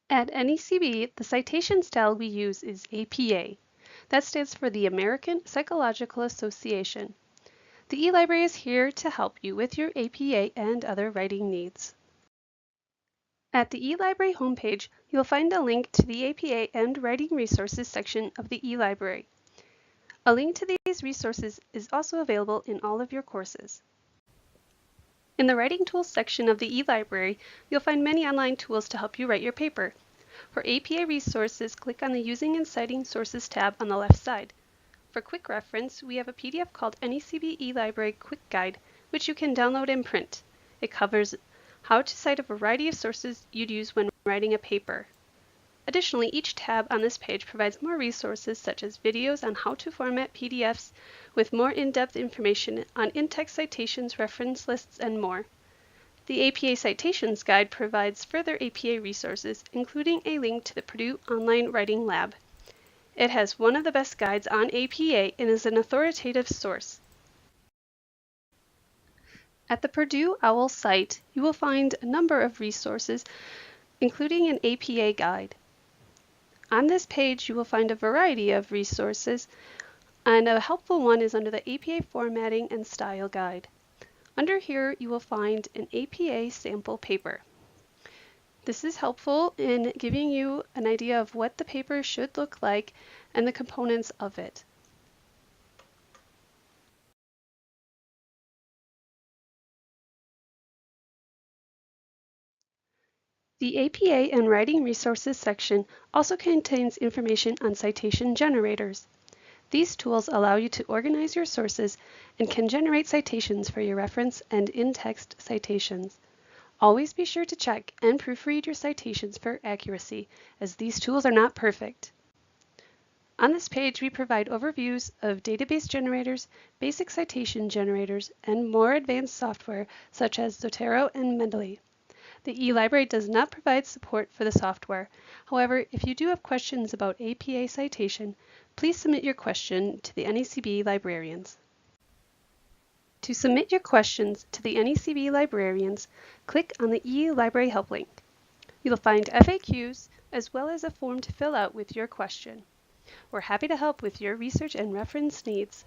At NECB, the citation style we use is APA. That stands for the American Psychological Association. The eLibrary is here to help you with your APA and other writing needs. At the eLibrary homepage, you'll find a link to the APA and Writing Resources section of the eLibrary. A link to these resources is also available in all of your courses. In the Writing Tools section of the eLibrary, you'll find many online tools to help you write your paper. For APA resources, click on the Using and Citing Sources tab on the left side. For quick reference, we have a PDF called NECB eLibrary Quick Guide, which you can download and print. It covers how to cite a variety of sources you'd use when writing a paper. Additionally, each tab on this page provides more resources such as videos on how to format PDFs with more in-depth information on in-text citations, reference lists, and more. The APA Citations Guide provides further APA resources, including a link to the Purdue Online Writing Lab. It has one of the best guides on APA and is an authoritative source. At the Purdue OWL site, you will find a number of resources, including an APA guide. On this page, you will find a variety of resources, and a helpful one is under the APA Formatting and Style Guide. Under here, you will find an APA sample paper. This is helpful in giving you an idea of what the paper should look like and the components of it. The APA and Writing Resources section also contains information on citation generators. These tools allow you to organize your sources and can generate citations for your reference and in-text citations. Always be sure to check and proofread your citations for accuracy, as these tools are not perfect. On this page, we provide overviews of database generators, basic citation generators, and more advanced software such as Zotero and Mendeley. The eLibrary does not provide support for the software. However, if you do have questions about APA citation, please submit your question to the NECB librarians. To submit your questions to the NECB librarians, click on the eLibrary Help link. You'll find FAQs as well as a form to fill out with your question. We're happy to help with your research and reference needs.